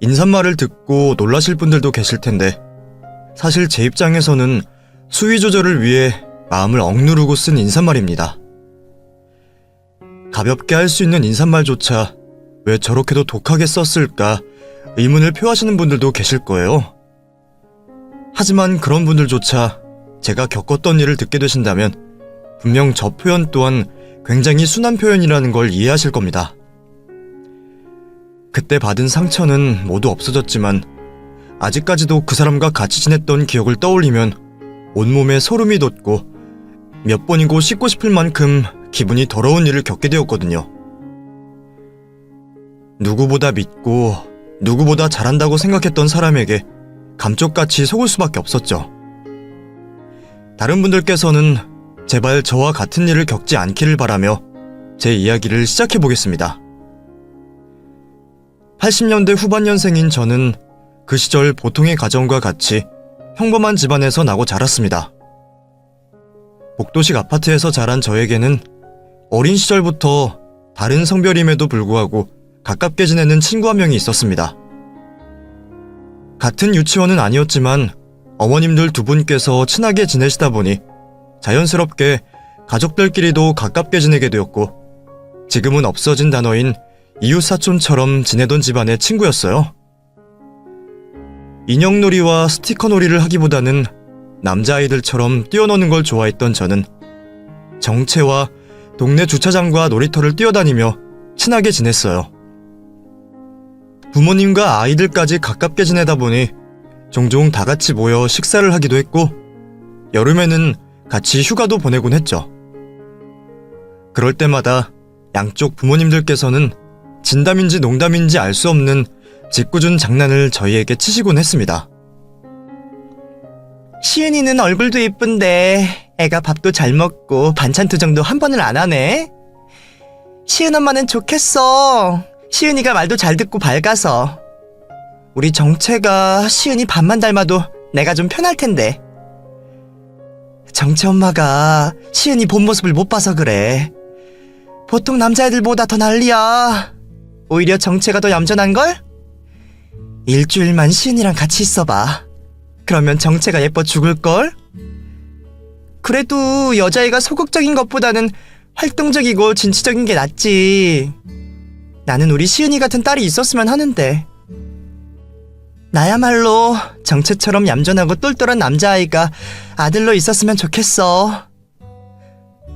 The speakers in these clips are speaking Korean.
인사말을 듣고 놀라실 분들도 계실 텐데 사실 제 입장에서는 수위 조절을 위해 마음을 억누르고 쓴 인사말입니다. 가볍게 할 수 있는 인사말조차 왜 저렇게도 독하게 썼을까 의문을 표하시는 분들도 계실 거예요. 하지만 그런 분들조차 제가 겪었던 일을 듣게 되신다면 분명 저 표현 또한 굉장히 순한 표현이라는 걸 이해하실 겁니다. 그때 받은 상처는 모두 없어졌지만 아직까지도 그 사람과 같이 지냈던 기억을 떠올리면 온몸에 소름이 돋고 몇 번이고 씻고 싶을 만큼 기분이 더러운 일을 겪게 되었거든요. 누구보다 믿고 누구보다 잘한다고 생각했던 사람에게 감쪽같이 속을 수밖에 없었죠. 다른 분들께서는 제발 저와 같은 일을 겪지 않기를 바라며 제 이야기를 시작해보겠습니다. 80년대 후반년생인 저는 그 시절 보통의 가정과 같이 평범한 집안에서 나고 자랐습니다. 복도식 아파트에서 자란 저에게는 어린 시절부터 다른 성별임에도 불구하고 가깝게 지내는 친구 한 명이 있었습니다. 같은 유치원은 아니었지만 어머님들 두 분께서 친하게 지내시다 보니 자연스럽게 가족들끼리도 가깝게 지내게 되었고 지금은 없어진 단어인 이웃사촌처럼 지내던 집안의 친구였어요. 인형놀이와 스티커놀이를 하기보다는 남자아이들처럼 뛰어노는 걸 좋아했던 저는 정체와 동네 주차장과 놀이터를 뛰어다니며 친하게 지냈어요. 부모님과 아이들까지 가깝게 지내다 보니 종종 다 같이 모여 식사를 하기도 했고 여름에는 같이 휴가도 보내곤 했죠. 그럴 때마다 양쪽 부모님들께서는 진담인지 농담인지 알 수 없는 짓궂은 장난을 저희에게 치시곤 했습니다. 시은이는 얼굴도 예쁜데 애가 밥도 잘 먹고 반찬 투정도 한 번을 안 하네. 시은 엄마는 좋겠어. 시은이가 말도 잘 듣고 밝아서. 우리 정체가 시은이 밥만 닮아도 내가 좀 편할 텐데. 정체 엄마가 시은이 본 모습을 못 봐서 그래. 보통 남자애들보다 더 난리야. 오히려 정체가 더 얌전한걸? 일주일만 시은이랑 같이 있어봐. 그러면 정체가 예뻐 죽을걸? 그래도 여자애가 소극적인 것보다는 활동적이고 진취적인 게 낫지. 나는 우리 시은이 같은 딸이 있었으면 하는데. 나야말로 정체처럼 얌전하고 똘똘한 남자아이가 아들로 있었으면 좋겠어.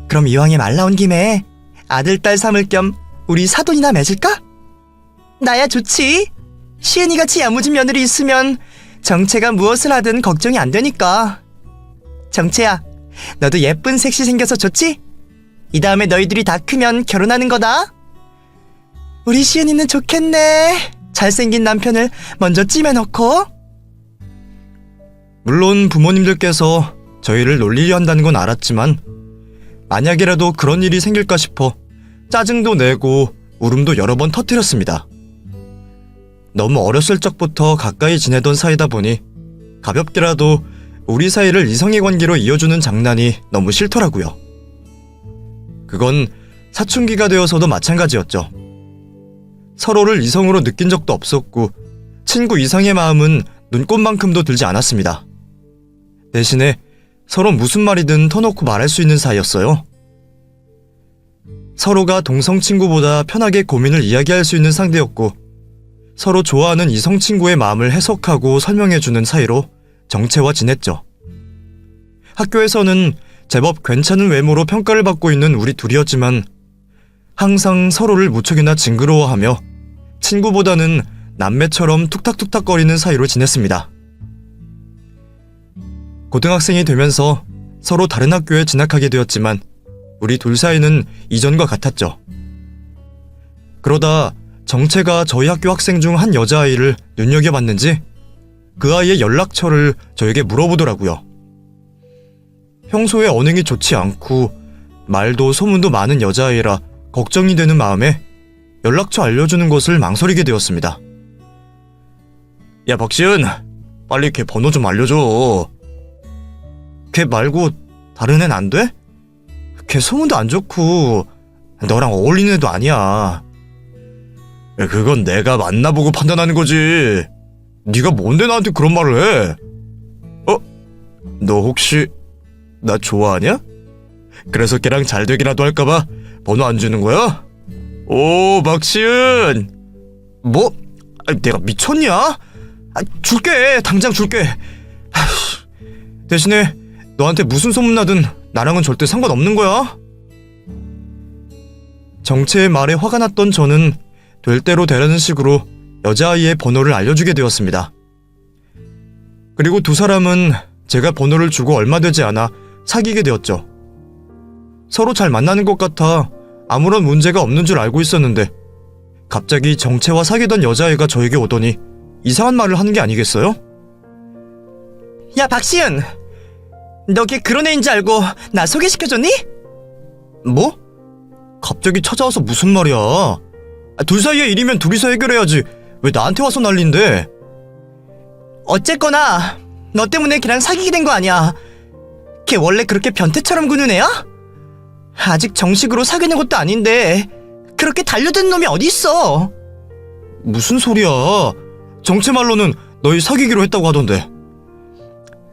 그럼 이왕에 말 나온 김에 아들, 딸 삼을 겸 우리 사돈이나 맺을까? 나야 좋지. 시은이같이 야무진 며느리 있으면 정체가 무엇을 하든 걱정이 안 되니까. 정체야, 너도 예쁜 섹시 생겨서 좋지? 이 다음에 너희들이 다 크면 결혼하는 거다. 우리 시은이는 좋겠네. 잘생긴 남편을 먼저 찜해놓고. 물론 부모님들께서 저희를 놀리려 한다는 건 알았지만 만약이라도 그런 일이 생길까 싶어 짜증도 내고 울음도 여러 번 터뜨렸습니다. 너무 어렸을 적부터 가까이 지내던 사이다 보니 가볍게라도 우리 사이를 이성의 관계로 이어주는 장난이 너무 싫더라고요. 그건 사춘기가 되어서도 마찬가지였죠. 서로를 이성으로 느낀 적도 없었고 친구 이상의 마음은 눈꽃만큼도 들지 않았습니다. 대신에 서로 무슨 말이든 터놓고 말할 수 있는 사이였어요. 서로가 동성 친구보다 편하게 고민을 이야기할 수 있는 상대였고 서로 좋아하는 이성 친구의 마음을 해석하고 설명해주는 사이로 정체와 지냈죠. 학교에서는 제법 괜찮은 외모로 평가를 받고 있는 우리 둘이었지만 항상 서로를 무척이나 징그러워하며 친구보다는 남매처럼 툭탁툭탁거리는 사이로 지냈습니다. 고등학생이 되면서 서로 다른 학교에 진학하게 되었지만 우리 둘 사이는 이전과 같았죠. 그러다 정체가 저희 학교 학생 중 한 여자아이를 눈여겨봤는지 그 아이의 연락처를 저에게 물어보더라고요. 평소에 언행이 좋지 않고 말도 소문도 많은 여자아이라 걱정이 되는 마음에 연락처 알려주는 것을 망설이게 되었습니다. 야 박시은, 빨리 걔 번호 좀 알려줘. 걔 말고 다른 애는 안 돼? 걔 소문도 안 좋고 너랑 어울리는 애도 아니야. 그건 내가 만나보고 판단하는 거지. 네가 뭔데 나한테 그런 말을 해? 너 혹시 나 좋아하냐? 그래서 걔랑 잘 되기라도 할까봐 번호 안 주는 거야? 오, 박시은! 뭐? 내가 미쳤냐? 줄게, 당장 줄게. 대신에 너한테 무슨 소문나든 나랑은 절대 상관없는 거야. 정채의 말에 화가 났던 저는 될 대로 되라는 식으로 여자아이의 번호를 알려주게 되었습니다. 그리고 두 사람은 제가 번호를 주고 얼마 되지 않아 사귀게 되었죠. 서로 잘 만나는 것 같아 아무런 문제가 없는 줄 알고 있었는데 갑자기 정채와 사귀던 여자애가 저에게 오더니 이상한 말을 하는 게 아니겠어요? 야, 박시은! 너 걔 그런 애인지 알고 나 소개시켜줬니? 뭐? 갑자기 찾아와서 무슨 말이야? 둘 사이의 일이면 둘이서 해결해야지. 왜 나한테 와서 난린데? 어쨌거나 너 때문에 걔랑 사귀게 된 거 아니야. 걔 원래 그렇게 변태처럼 구는 애야? 아직 정식으로 사귀는 것도 아닌데 그렇게 달려드는 놈이 어딨어? 무슨 소리야? 정채 말로는 너희 사귀기로 했다고 하던데.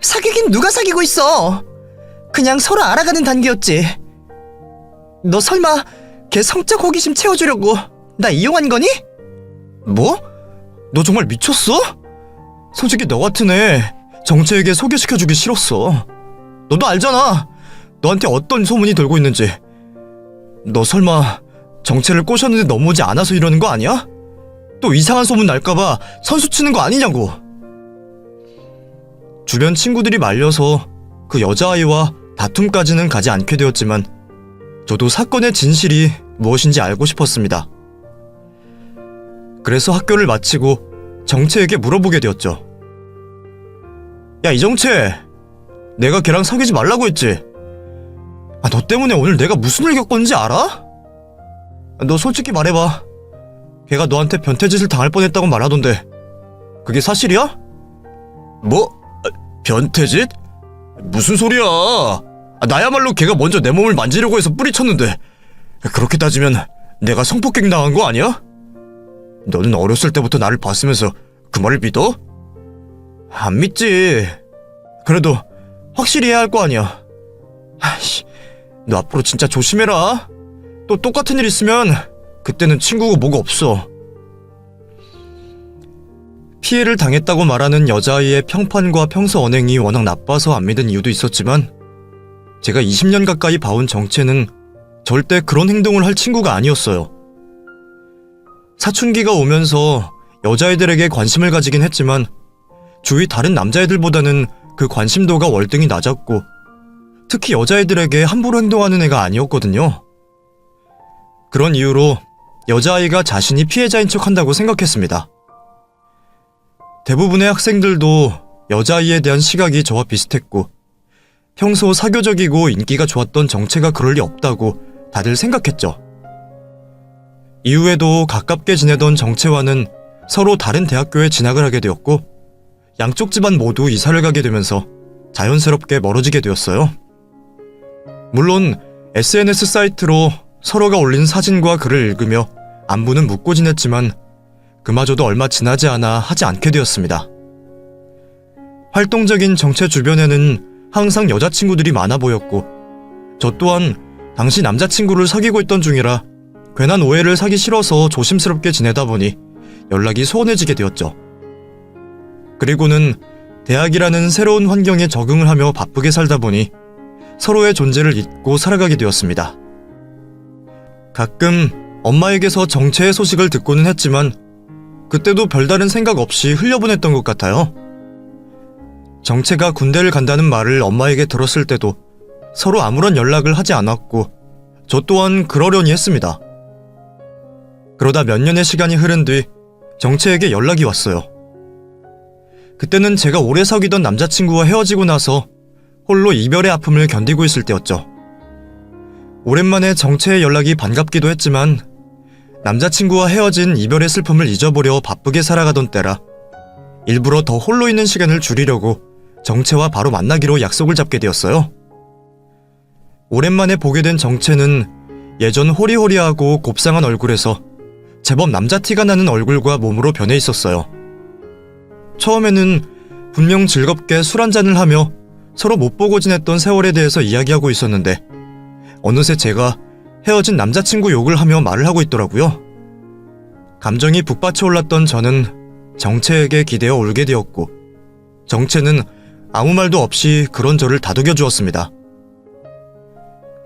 사귀긴 누가 사귀고 있어. 그냥 서로 알아가는 단계였지. 너 설마 걔 성적 호기심 채워주려고 나 이용한 거니? 뭐? 너 정말 미쳤어? 솔직히 너 같은 애 정채에게 소개시켜주기 싫었어. 너도 알잖아. 너한테 어떤 소문이 돌고 있는지. 너 설마 정채를 꼬셨는데 넘어오지 않아서 이러는 거 아니야? 또 이상한 소문 날까봐 선수 치는 거 아니냐고. 주변 친구들이 말려서 그 여자아이와 다툼까지는 가지 않게 되었지만 저도 사건의 진실이 무엇인지 알고 싶었습니다. 그래서 학교를 마치고 정채에게 물어보게 되었죠. 야, 이정채, 내가 걔랑 사귀지 말라고 했지? 너 때문에 오늘 내가 무슨 일 겪었는지 알아? 너 솔직히 말해봐. 걔가 너한테 변태짓을 당할 뻔했다고 말하던데 그게 사실이야? 뭐? 변태짓? 무슨 소리야? 나야말로 걔가 먼저 내 몸을 만지려고 해서 뿌리쳤는데 그렇게 따지면 내가 성폭행 당한 거 아니야? 너는 어렸을 때부터 나를 봤으면서 그 말을 믿어? 안 믿지. 그래도 확실히 해야 할 거 아니야. 아이씨, 너 앞으로 진짜 조심해라. 또 똑같은 일 있으면 그때는 친구고 뭐고 없어. 피해를 당했다고 말하는 여자아이의 평판과 평소 언행이 워낙 나빠서 안 믿은 이유도 있었지만 제가 20년 가까이 봐온 정채는 절대 그런 행동을 할 친구가 아니었어요. 사춘기가 오면서 여자애들에게 관심을 가지긴 했지만 주위 다른 남자애들보다는 그 관심도가 월등히 낮았고 특히 여자애들에게 함부로 행동하는 애가 아니었거든요. 그런 이유로 여자아이가 자신이 피해자인 척한다고 생각했습니다. 대부분의 학생들도 여자아이에 대한 시각이 저와 비슷했고 평소 사교적이고 인기가 좋았던 정채가 그럴 리 없다고 다들 생각했죠. 이후에도 가깝게 지내던 정채와는 서로 다른 대학교에 진학을 하게 되었고 양쪽 집안 모두 이사를 가게 되면서 자연스럽게 멀어지게 되었어요. 물론 SNS 사이트로 서로가 올린 사진과 글을 읽으며 안부는 묻고 지냈지만 그마저도 얼마 지나지 않아 하지 않게 되었습니다. 활동적인 정채 주변에는 항상 여자친구들이 많아 보였고 저 또한 당시 남자친구를 사귀고 있던 중이라 괜한 오해를 사기 싫어서 조심스럽게 지내다 보니 연락이 소원해지게 되었죠. 그리고는 대학이라는 새로운 환경에 적응을 하며 바쁘게 살다 보니 서로의 존재를 잊고 살아가게 되었습니다. 가끔 엄마에게서 정채의 소식을 듣고는 했지만 그때도 별다른 생각 없이 흘려보냈던 것 같아요. 정채가 군대를 간다는 말을 엄마에게 들었을 때도 서로 아무런 연락을 하지 않았고 저 또한 그러려니 했습니다. 그러다 몇 년의 시간이 흐른 뒤 정채에게 연락이 왔어요. 그때는 제가 오래 사귀던 남자친구와 헤어지고 나서 홀로 이별의 아픔을 견디고 있을 때였죠. 오랜만에 정채의 연락이 반갑기도 했지만 남자친구와 헤어진 이별의 슬픔을 잊어보려 바쁘게 살아가던 때라 일부러 더 홀로 있는 시간을 줄이려고 정채와 바로 만나기로 약속을 잡게 되었어요. 오랜만에 보게 된 정채는 예전 호리호리하고 곱상한 얼굴에서 제법 남자티가 나는 얼굴과 몸으로 변해 있었어요. 처음에는 분명 즐겁게 술 한잔을 하며 서로 못 보고 지냈던 세월에 대해서 이야기하고 있었는데 어느새 제가 헤어진 남자친구 욕을 하며 말을 하고 있더라고요. 감정이 북받쳐 올랐던 저는 정채에게 기대어 울게 되었고 정채는 아무 말도 없이 그런 저를 다독여 주었습니다.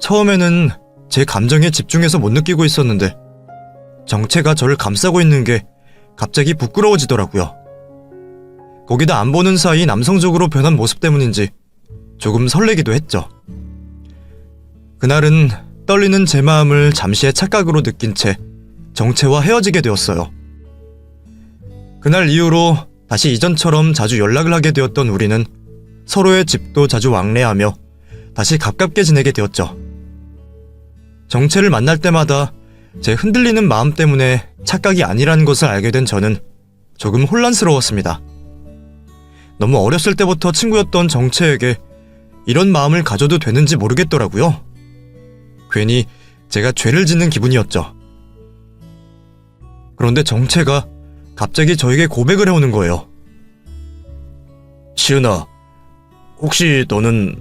처음에는 제 감정에 집중해서 못 느끼고 있었는데 정채가 저를 감싸고 있는 게 갑자기 부끄러워지더라고요. 거기다 안 보는 사이 남성적으로 변한 모습 때문인지 조금 설레기도 했죠. 그날은 떨리는 제 마음을 잠시의 착각으로 느낀 채 정채와 헤어지게 되었어요. 그날 이후로 다시 이전처럼 자주 연락을 하게 되었던 우리는 서로의 집도 자주 왕래하며 다시 가깝게 지내게 되었죠. 정채를 만날 때마다 제 흔들리는 마음 때문에 착각이 아니라는 것을 알게 된 저는 조금 혼란스러웠습니다. 너무 어렸을 때부터 친구였던 정채에게 이런 마음을 가져도 되는지 모르겠더라고요. 괜히 제가 죄를 짓는 기분이었죠. 그런데 정채가 갑자기 저에게 고백을 해오는 거예요. 시은아, 혹시 너는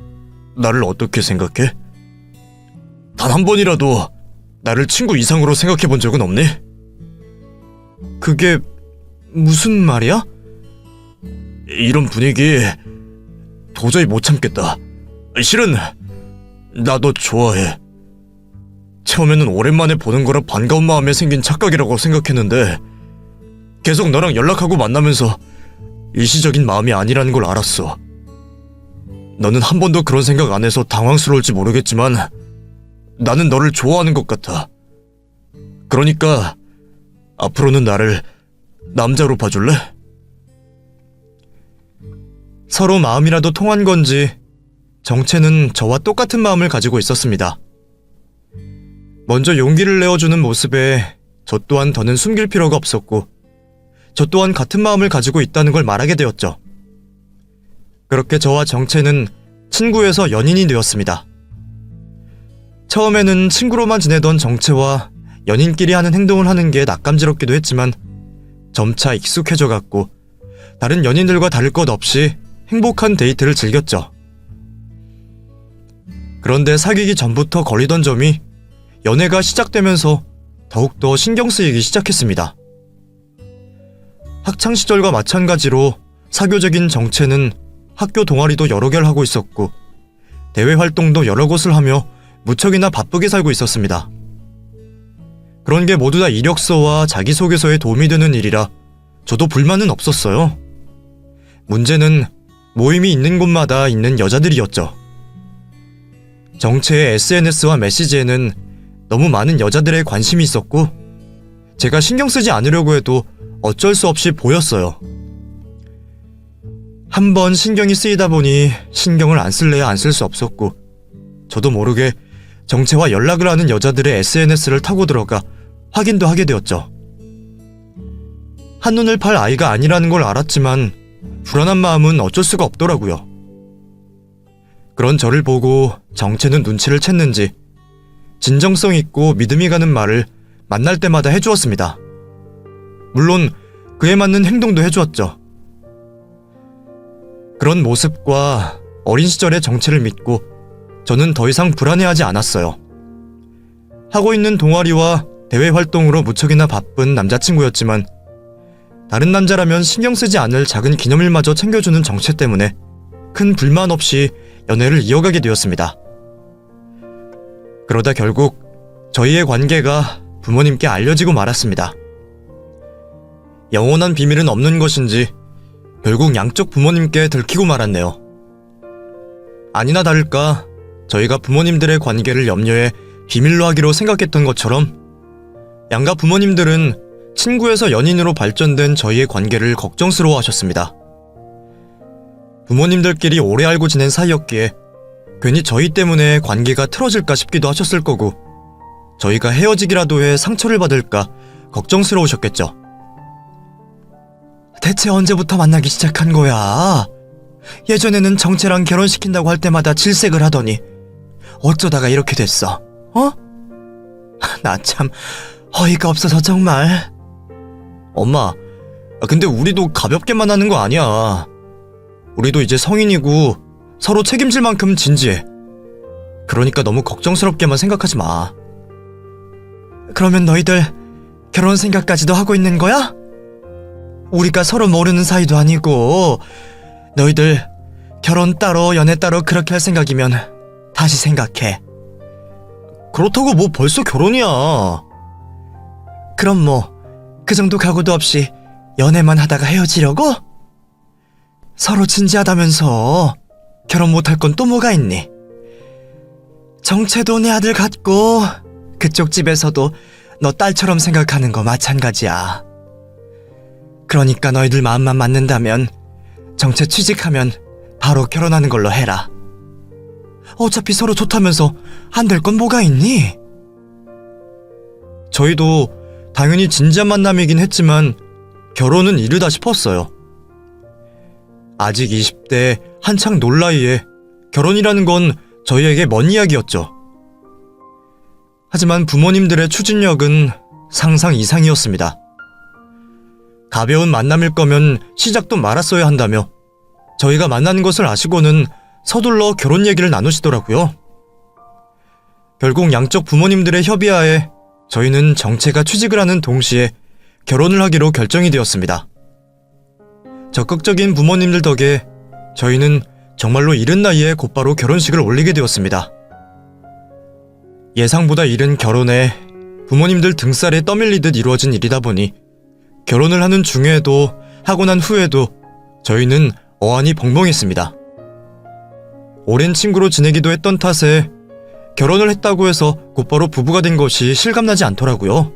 나를 어떻게 생각해? 단 한 번이라도 나를 친구 이상으로 생각해 본 적은 없니? 그게 무슨 말이야? 이런 분위기 도저히 못 참겠다. 실은 나 너 좋아해. 처음에는 오랜만에 보는 거라 반가운 마음에 생긴 착각이라고 생각했는데 계속 너랑 연락하고 만나면서 일시적인 마음이 아니라는 걸 알았어. 너는 한 번도 그런 생각 안 해서 당황스러울지 모르겠지만 나는 너를 좋아하는 것 같아. 그러니까 앞으로는 나를 남자로 봐줄래? 서로 마음이라도 통한 건지 정채는 저와 똑같은 마음을 가지고 있었습니다. 먼저 용기를 내어주는 모습에 저 또한 더는 숨길 필요가 없었고 저 또한 같은 마음을 가지고 있다는 걸 말하게 되었죠. 그렇게 저와 정채는 친구에서 연인이 되었습니다. 처음에는 친구로만 지내던 정채와 연인끼리 하는 행동을 하는 게 낯감지럽기도 했지만 점차 익숙해져 갔고 다른 연인들과 다를 것 없이 행복한 데이트를 즐겼죠. 그런데 사귀기 전부터 걸리던 점이 연애가 시작되면서 더욱더 신경 쓰이기 시작했습니다. 학창시절과 마찬가지로 사교적인 정채는 학교 동아리도 여러 개를 하고 있었고 대외 활동도 여러 곳을 하며 무척이나 바쁘게 살고 있었습니다. 그런 게 모두 다 이력서와 자기소개서에 도움이 되는 일이라 저도 불만은 없었어요. 문제는 모임이 있는 곳마다 있는 여자들이었죠. 정채의 SNS와 메시지에는 너무 많은 여자들의 관심이 있었고 제가 신경 쓰지 않으려고 해도 어쩔 수 없이 보였어요. 한번 신경이 쓰이다 보니 신경을 안 쓸래야 안 쓸 수 없었고 저도 모르게 정채와 연락을 하는 여자들의 SNS를 타고 들어가 확인도 하게 되었죠. 한눈을 팔 아이가 아니라는 걸 알았지만 불안한 마음은 어쩔 수가 없더라고요. 그런 저를 보고 정채는 눈치를 챘는지 진정성 있고 믿음이 가는 말을 만날 때마다 해주었습니다. 물론 그에 맞는 행동도 해주었죠. 그런 모습과 어린 시절의 정채를 믿고 저는 더 이상 불안해하지 않았어요. 하고 있는 동아리와 대외 활동으로 무척이나 바쁜 남자친구였지만 다른 남자라면 신경 쓰지 않을 작은 기념일마저 챙겨주는 정채 때문에 큰 불만 없이 연애를 이어가게 되었습니다. 그러다 결국 저희의 관계가 부모님께 알려지고 말았습니다. 영원한 비밀은 없는 것인지 결국 양쪽 부모님께 들키고 말았네요. 아니나 다를까 저희가 부모님들의 관계를 염려해 비밀로 하기로 생각했던 것처럼 양가 부모님들은 친구에서 연인으로 발전된 저희의 관계를 걱정스러워 하셨습니다. 부모님들끼리 오래 알고 지낸 사이였기에 괜히 저희 때문에 관계가 틀어질까 싶기도 하셨을 거고 저희가 헤어지기라도 해 상처를 받을까 걱정스러우셨겠죠. 대체 언제부터 만나기 시작한 거야? 예전에는 정채랑 결혼시킨다고 할 때마다 질색을 하더니 어쩌다가 이렇게 됐어? 어? 나 참 어이가 없어서 정말. 엄마, 근데 우리도 가볍게만 하는 거 아니야. 우리도 이제 성인이고 서로 책임질 만큼 진지해. 그러니까 너무 걱정스럽게만 생각하지 마. 그러면 너희들 결혼 생각까지도 하고 있는 거야? 우리가 서로 모르는 사이도 아니고 너희들 결혼 따로 연애 따로 그렇게 할 생각이면 다시 생각해. 그렇다고 뭐 벌써 결혼이야. 그럼 뭐 그 정도 각오도 없이 연애만 하다가 헤어지려고? 서로 진지하다면서 결혼 못할 건 또 뭐가 있니? 정체도 내 아들 같고 그쪽 집에서도 너 딸처럼 생각하는 거 마찬가지야. 그러니까 너희들 마음만 맞는다면 정체 취직하면 바로 결혼하는 걸로 해라. 어차피 서로 좋다면서 안 될 건 뭐가 있니? 저희도 당연히 진지한 만남이긴 했지만 결혼은 이르다 싶었어요. 아직 20대 한창 놀 나이에 결혼이라는 건 저희에게 먼 이야기였죠. 하지만 부모님들의 추진력은 상상 이상이었습니다. 가벼운 만남일 거면 시작도 말았어야 한다며 저희가 만나는 것을 아시고는 서둘러 결혼 얘기를 나누시더라고요. 결국 양쪽 부모님들의 협의하에 저희는 정체가 취직을 하는 동시에 결혼을 하기로 결정이 되었습니다. 적극적인 부모님들 덕에 저희는 정말로 이른 나이에 곧바로 결혼식을 올리게 되었습니다. 예상보다 이른 결혼에 부모님들 등살에 떠밀리듯 이루어진 일이다 보니 결혼을 하는 중에도 하고 난 후에도 저희는 어안이 벙벙했습니다. 오랜 친구로 지내기도 했던 탓에 결혼을 했다고 해서 곧바로 부부가 된 것이 실감나지 않더라고요.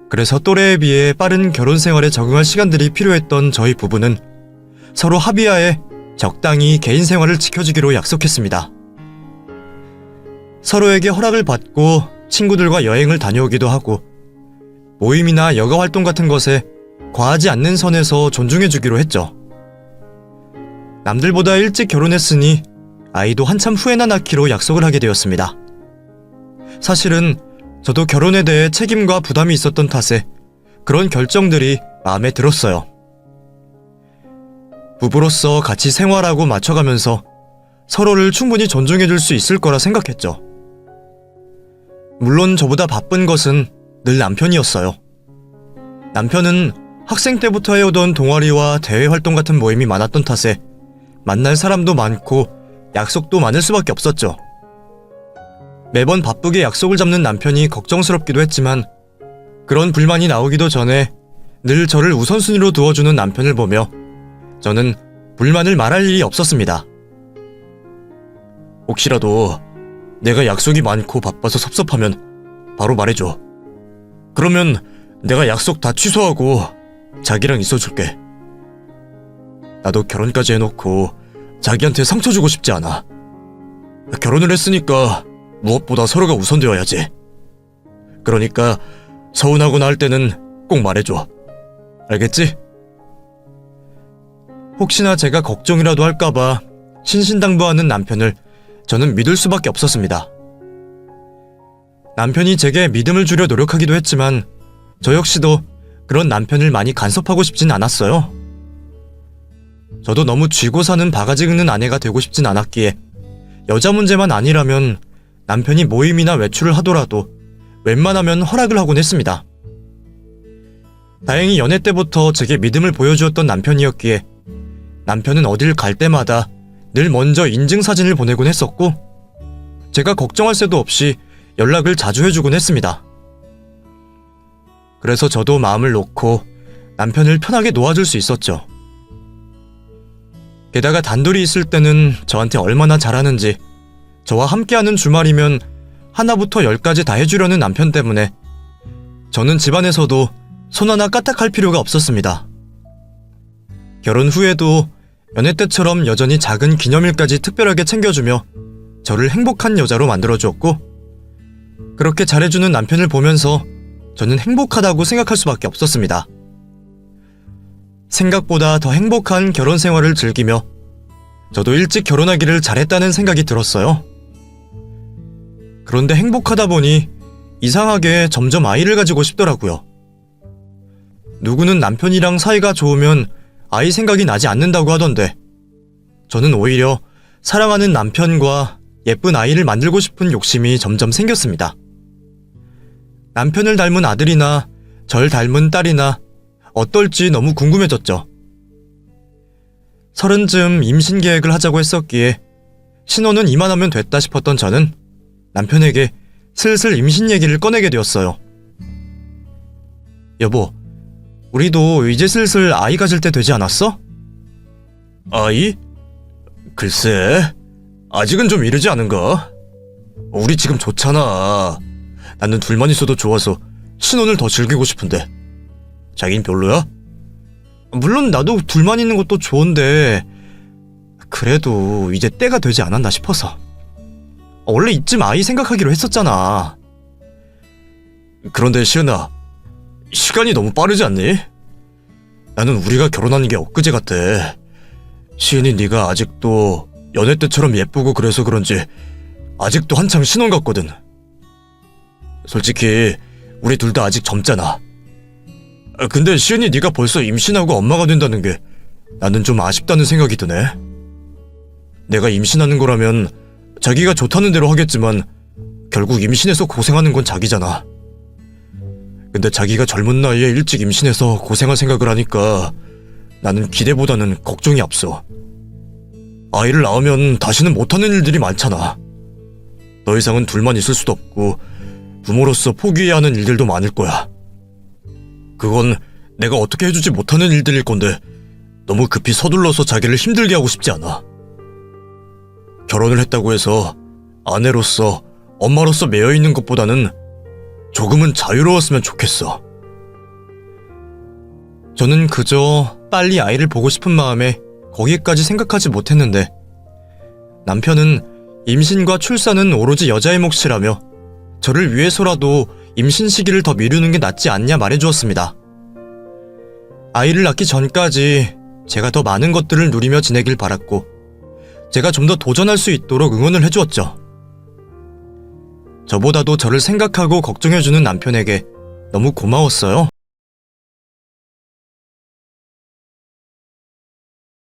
그래서 또래에 비해 빠른 결혼 생활에 적응할 시간들이 필요했던 저희 부부는 서로 합의하에 적당히 개인 생활을 지켜주기로 약속했습니다. 서로에게 허락을 받고 친구들과 여행을 다녀오기도 하고 모임이나 여가 활동 같은 것에 과하지 않는 선에서 존중해주기로 했죠. 남들보다 일찍 결혼했으니 아이도 한참 후에나 낳기로 약속을 하게 되었습니다. 사실은 저도 결혼에 대해 책임과 부담이 있었던 탓에 그런 결정들이 마음에 들었어요. 부부로서 같이 생활하고 맞춰가면서 서로를 충분히 존중해줄 수 있을 거라 생각했죠. 물론 저보다 바쁜 것은 늘 남편이었어요. 남편은 학생 때부터 해오던 동아리와 대외 활동 같은 모임이 많았던 탓에 만날 사람도 많고 약속도 많을 수밖에 없었죠. 매번 바쁘게 약속을 잡는 남편이 걱정스럽기도 했지만 그런 불만이 나오기도 전에 늘 저를 우선순위로 두어주는 남편을 보며 저는 불만을 말할 일이 없었습니다. 혹시라도 내가 약속이 많고 바빠서 섭섭하면 바로 말해줘. 그러면 내가 약속 다 취소하고 자기랑 있어줄게. 나도 결혼까지 해놓고 자기한테 상처 주고 싶지 않아. 결혼을 했으니까 무엇보다 서로가 우선되어야지. 그러니까 서운하거나 할 때는 꼭 말해줘. 알겠지? 혹시나 제가 걱정이라도 할까봐 신신당부하는 남편을 저는 믿을 수밖에 없었습니다. 남편이 제게 믿음을 주려 노력하기도 했지만 저 역시도 그런 남편을 많이 간섭하고 싶진 않았어요. 저도 너무 쥐고 사는 바가지 긁는 아내가 되고 싶진 않았기에 여자 문제만 아니라면 남편이 모임이나 외출을 하더라도 웬만하면 허락을 하곤 했습니다. 다행히 연애 때부터 제게 믿음을 보여주었던 남편이었기에 남편은 어딜 갈 때마다 늘 먼저 인증사진을 보내곤 했었고 제가 걱정할 새도 없이 연락을 자주 해주곤 했습니다. 그래서 저도 마음을 놓고 남편을 편하게 놓아줄 수 있었죠. 게다가 단둘이 있을 때는 저한테 얼마나 잘하는지 저와 함께하는 주말이면 하나부터 10까지 다 해주려는 남편 때문에 저는 집안에서도 손 하나 까딱할 필요가 없었습니다. 결혼 후에도 연애 때처럼 여전히 작은 기념일까지 특별하게 챙겨주며 저를 행복한 여자로 만들어주었고 그렇게 잘해주는 남편을 보면서 저는 행복하다고 생각할 수밖에 없었습니다. 생각보다 더 행복한 결혼 생활을 즐기며 저도 일찍 결혼하기를 잘했다는 생각이 들었어요. 그런데 행복하다 보니 이상하게 점점 아이를 가지고 싶더라고요. 누구는 남편이랑 사이가 좋으면 아이 생각이 나지 않는다고 하던데, 저는 오히려 사랑하는 남편과 예쁜 아이를 만들고 싶은 욕심이 점점 생겼습니다. 남편을 닮은 아들이나 절 닮은 딸이나 어떨지 너무 궁금해졌죠. 30쯤 임신 계획을 하자고 했었기에 신혼은 이만하면 됐다 싶었던 저는 남편에게 슬슬 임신 얘기를 꺼내게 되었어요. 여보, 우리도 이제 슬슬 아이 가질 때 되지 않았어? 아이? 글쎄, 아직은 좀 이르지 않은가? 우리 지금 좋잖아. 나는 둘만 있어도 좋아서 신혼을 더 즐기고 싶은데. 자긴 별로야? 물론 나도 둘만 있는 것도 좋은데 그래도 이제 때가 되지 않았나 싶어서. 원래 이쯤 아이 생각하기로 했었잖아. 그런데 시은아, 시간이 너무 빠르지 않니? 나는 우리가 결혼하는 게 엊그제 같아. 시은이 네가 아직도 연애 때처럼 예쁘고 그래서 그런지 아직도 한창 신혼 같거든. 솔직히 우리 둘 다 아직 젊잖아. 근데 시은이 네가 벌써 임신하고 엄마가 된다는 게 나는 좀 아쉽다는 생각이 드네. 내가 임신하는 거라면 자기가 좋다는 대로 하겠지만 결국 임신해서 고생하는 건 자기잖아. 근데 자기가 젊은 나이에 일찍 임신해서 고생할 생각을 하니까 나는 기대보다는 걱정이 앞서. 아이를 낳으면 다시는 못하는 일들이 많잖아. 더 이상은 둘만 있을 수도 없고 부모로서 포기해야 하는 일들도 많을 거야. 그건 내가 어떻게 해주지 못하는 일들일 건데 너무 급히 서둘러서 자기를 힘들게 하고 싶지 않아. 결혼을 했다고 해서 아내로서 엄마로서 매여있는 것보다는 조금은 자유로웠으면 좋겠어. 저는 그저 빨리 아이를 보고 싶은 마음에 거기까지 생각하지 못했는데 남편은 임신과 출산은 오로지 여자의 몫이라며 저를 위해서라도 임신 시기를 더 미루는 게 낫지 않냐 말해주었습니다. 아이를 낳기 전까지 제가 더 많은 것들을 누리며 지내길 바랐고 제가 좀 더 도전할 수 있도록 응원을 해주었죠. 저보다도 저를 생각하고 걱정해주는 남편에게 너무 고마웠어요.